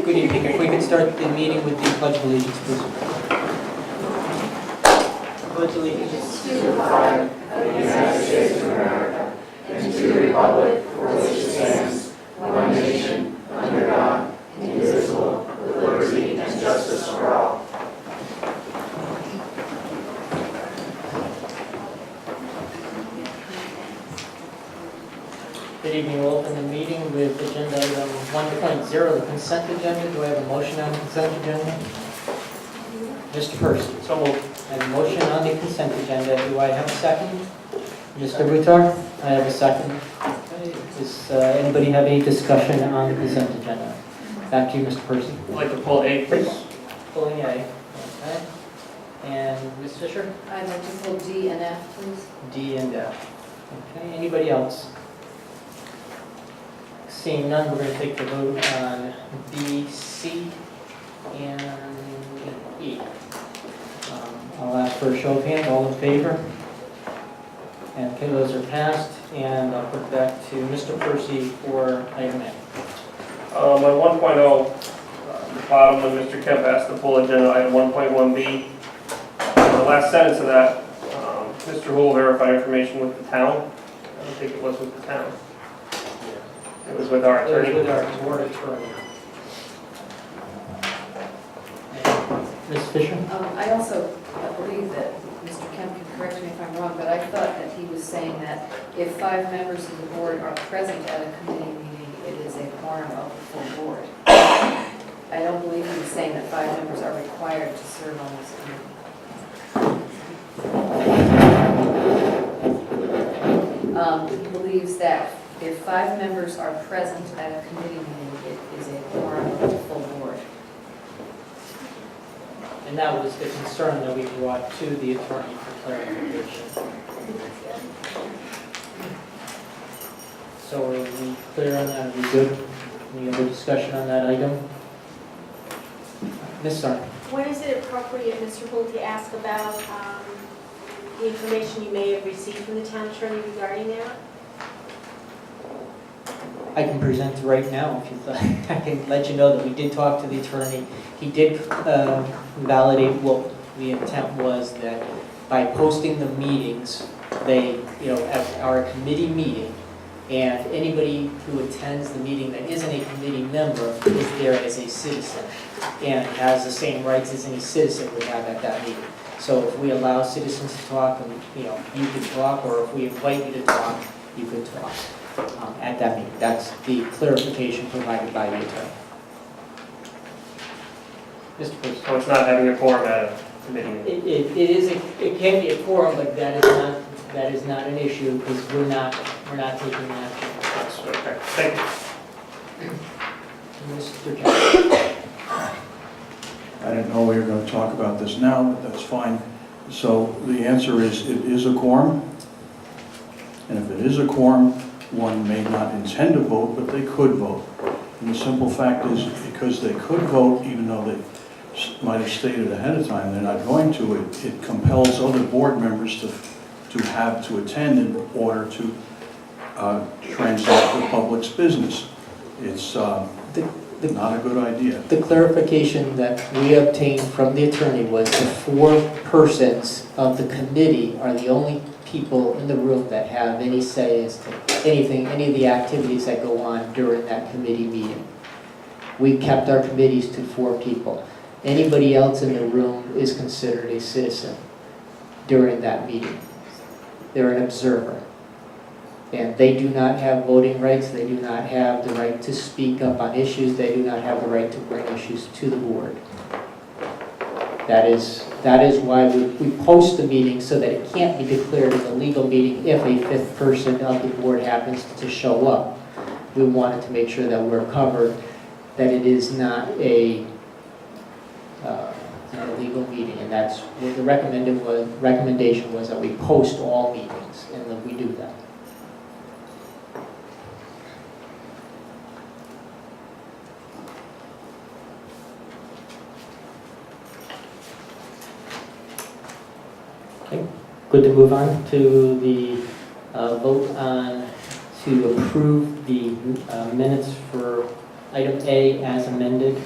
Good evening. If we could start the meeting with the Pledge of Allegiance, please. Pledge allegiance to the flag of the United States of America and to the republic for which it stands, one nation, under God, indivisible, with liberty and justice for all. Good evening. We'll open the meeting with agenda item 1.0, the consent agenda. Do I have a motion on the consent agenda? Mr. Percy. So moved. I have a motion on the consent agenda. Do I have a second? Mr. Butar? I have a second. Okay. Does anybody have any discussion on the consent agenda? Back to you, Mr. Percy. I'd like to pull A, please. Pulling A. Okay. And Ms. Fisher? I'd like to pull D and F, please. D and F. Okay. Anybody else? Seeing none, we're going to take the vote on B, C, and E. I'll ask for a show of hands. All in favor? And okay, those are passed. And I'll put back to Mr. Percy for item A. On 1.0, the bottom when Mr. Kemp asked to pull agenda item 1.1B, the last sentence of that, Mr. Who will verify information with the town. I don't think it was with the town. It was with our attorney. It was with our board attorney. Ms. Fisher? I also believe that Mr. Kemp can correct me if I'm wrong, but I thought that he was saying that if 5 members of the board are present at a committee meeting, it is a quorum of the full board. I don't believe he was saying that 5 members are required to serve on this committee. He believes that if 5 members are present at a committee meeting, it is a quorum of the full board. And that was the concern that we brought to the attorney for clarification. So are we clear on that? Are we good? Any other discussion on that item? Ms. Sarn? When is it appropriate, Mr. Holt, to ask about the information you may have received from the town attorney regarding that? I can present right now if you'd like. I can let you know that we did talk to the attorney. He did validate what the intent was, that by posting the meetings, they, at our committee meeting, and anybody who attends the meeting that isn't a committee member is there as a citizen and has the same rights as any citizen would have at that meeting. So if we allow citizens to talk, and you can talk, or if we invite you to talk, you can talk at that meeting. That's the clarification provided by the attorney. Mr. Percy. So it's not having a quorum at a committee meeting. It can be a quorum, but that is not an issue because we're not taking action. That's okay. Thank you. Mr. Kemp. I didn't know we were going to talk about this now, but that's fine. So the answer is it is a quorum. And if it is a quorum, one may not intend to vote, but they could vote. And the simple fact is, because they could vote, even though they might have stated ahead of time they're not going to, it compels other board members to attend in order to transact the public's business. It's not a good idea. The clarification that we obtained from the attorney was the 4 persons of the committee are the only people in the room that have any say as to any of the activities that go on during that committee meeting. We kept our committees to 4 people. Anybody else in the room is considered a citizen during that meeting. They're an observer. And they do not have voting rights. They do not have the right to speak up on issues. They do not have the right to bring issues to the board. That is why we post the meeting so that it can't be declared as a legal meeting if a 5th person of the board happens to show up. We wanted to make sure that we're covered, that it is not a legal meeting, and that's what the recommendation was, that we post all meetings, and that we do that. Okay, good to move on to the vote on to approve the minutes for item A as amended.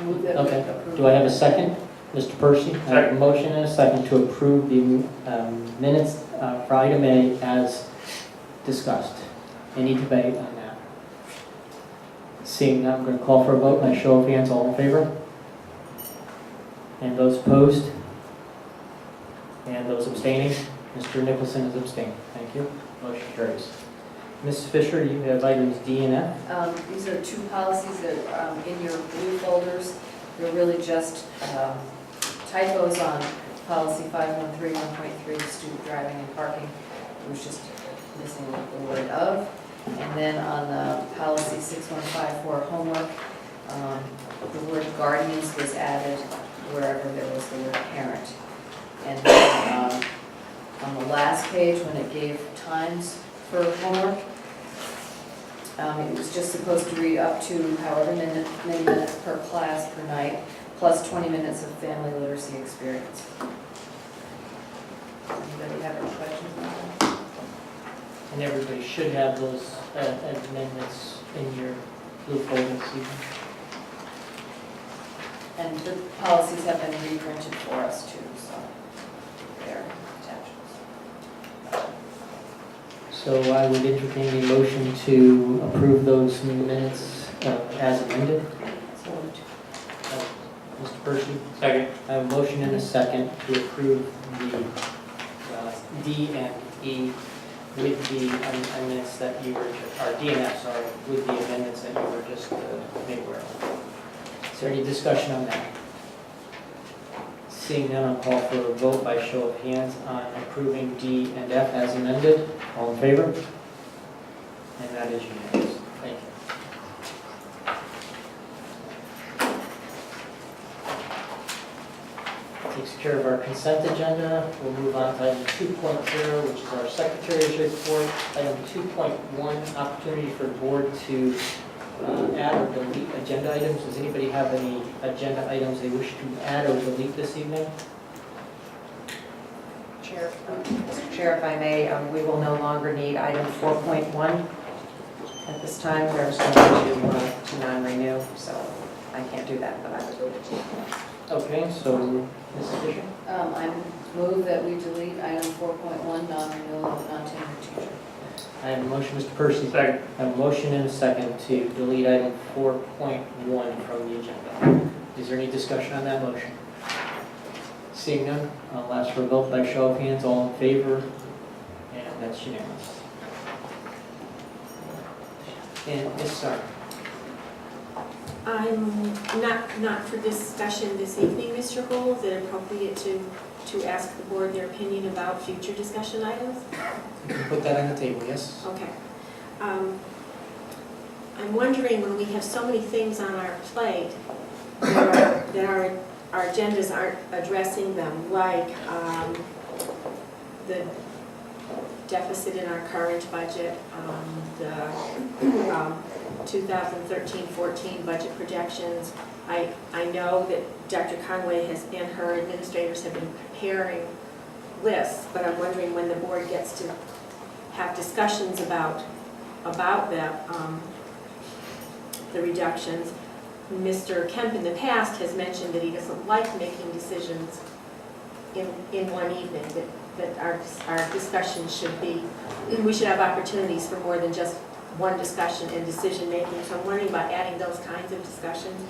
move that we Okay. approve. Do I have a second? Mr. Percy? I have a motion and a second to approve the minutes for item A as discussed. Any debate on that? Seeing none, I'm going to call for a vote by show of hands. All in favor? And those opposed? And those abstaining? Mr. Nicholson is abstaining. Thank you. Motion carries. Ms. Fisher, you have items D and F. These are two policies that are in your blue folders. They're really just typos on policy 513, 1.3, student driving and parking. It was just missing the word of. And then on the policy 6154, homework, the word guardians was added wherever there was the word parent. And then on the last page, when it gave times for homework, it was just supposed to read up to however many minutes per class per night, plus 20 minutes of family literacy experience. Anybody have any questions about that? And everybody should have those amendments in your blue folder this evening. And the policies have been reprinted for us too, so they're attachments. So I would entertain a motion to approve those minutes as amended. So moved. Mr. Percy? Second. I have a motion and a second to approve the D and E with the amendments that you were, or D and F, sorry, with the amendments that you were just made aware of. Is there any discussion on that? Seeing none, I'll call for a vote by show of hands on approving D and F as amended. All in favor? And that is unanimous. Thank you. Takes care of our consent agenda. We'll move on to item 2.0, which is our secretary's report. Item 2.1, opportunity for the board to add or delete agenda items. Does anybody have any agenda items they wish to add or delete this evening? Chair, Mr. Chair, if I may, we will no longer need item 4.1 at this time. There's going to non-renew, so I can't do that, but I would move it to you. Okay, so Mrs. Fisher? I move that we delete item 4.1, non-renewal of non-tenured teacher. I have a motion, Mr. Percy. Second. I have a motion and a second to delete item 4.1 from the agenda. Is there any discussion on that motion? Seeing none, I'll ask for a vote by show of hands. All in favor? And that's unanimous. And Ms. Sarn? I'm not for discussion this evening, Mr. Gould. Is it appropriate to ask the board their opinion about future discussion items? You can put that on the table, yes? Okay. I'm wondering, when we have so many things on our plate that our agendas aren't addressing them, like the deficit in our current budget, the 2013-14 budget projections. I know that Dr. Conway and her administrators have been preparing lists, but I'm wondering when the board gets to have discussions about the reductions. Mr. Kemp in the past has mentioned that he doesn't like making decisions in one evening, that our discussion should be, we should have opportunities for more than just one discussion and decision making. So I'm wondering about adding those kinds of discussions.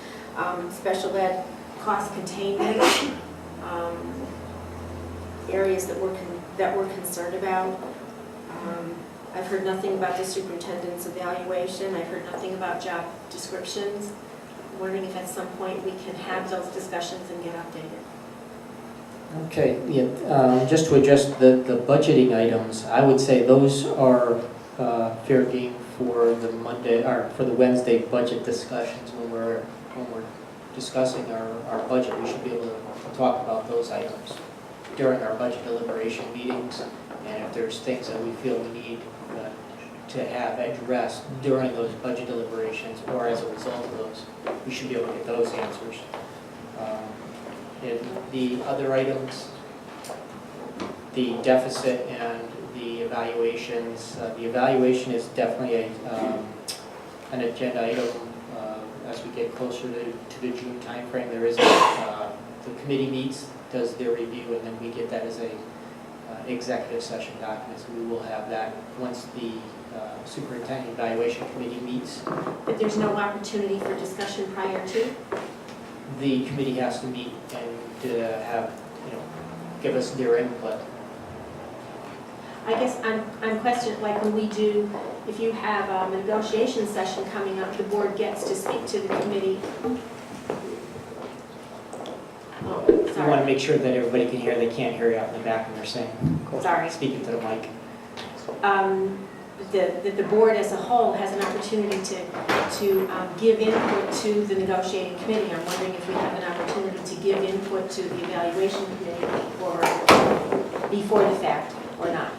Special ed cost containment, areas that we're concerned about. I've heard nothing about the superintendent's evaluation. I've heard nothing about job descriptions. I'm wondering if at some point we can have those discussions and get updated. Okay, yeah, just to adjust the budgeting items, I would say those are fair game for the Monday, or for the Wednesday budget discussions when we're discussing our budget. We should be able to talk about those items during our budget deliberation meetings, and if there's things that we feel we need to have addressed during those budget deliberations or as a result of those, we should be able to get those answers. And the other items, the deficit and the evaluations, the evaluation is definitely an agenda item as we get closer to the June timeframe, there is, the committee meets, does their review, and then we get that as a executive session document. So we will have that once the superintendent evaluation committee meets. But there's no opportunity for discussion prior to? The committee has to meet and have, give us their input. I guess I'm questioning, like when we do, if you have a negotiation session coming up, the board gets to speak to the committee. Oh, We want to sorry. make sure that everybody can hear. They can't hear you out in the back when they're saying. Sorry. Speaking to the mic. That the board as a whole has an opportunity to give input to the negotiating committee. I'm wondering if we have an opportunity to give input to the evaluation committee or before the fact or not.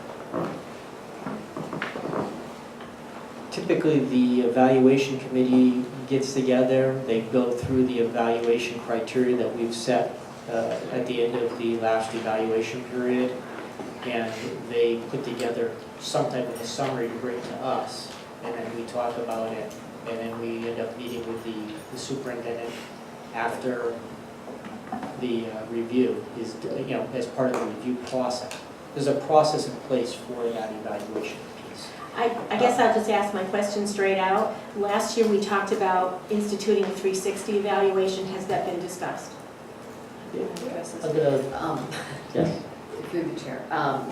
Typically, the evaluation committee gets together. They go through the evaluation criteria that we've set at the end of the last evaluation period, and they put together some type of a summary to bring to us, and then we talk about it, and then we end up meeting with the superintendent after the review is, as part of the review process. There's a process in place for that evaluation piece. I guess I'll just ask my question straight out. Last year, we talked about instituting a 360 evaluation. Has that been discussed? I'm gonna, yes. Through the chair.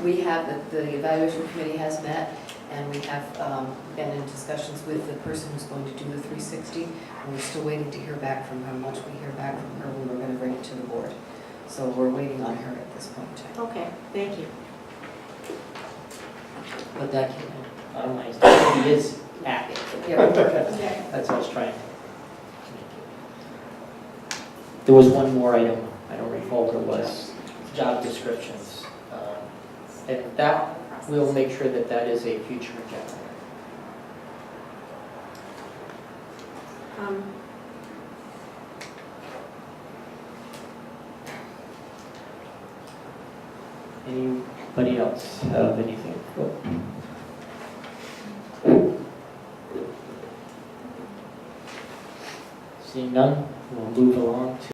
We have, the evaluation committee has met, and we have been in discussions with the person who's going to do the 360, and we're still waiting to hear back from her. Once we hear back from her, we were going to bring it to the board. So we're waiting on her at this point in time. Okay, thank you. But that, bottom line is, the committee is active. Yeah. Okay. That's what I was trying to communicate. There was one more item, I don't recall what it was, job descriptions. And that, we'll make sure that that is a future agenda. Anybody else have anything? Seeing none, we'll move along to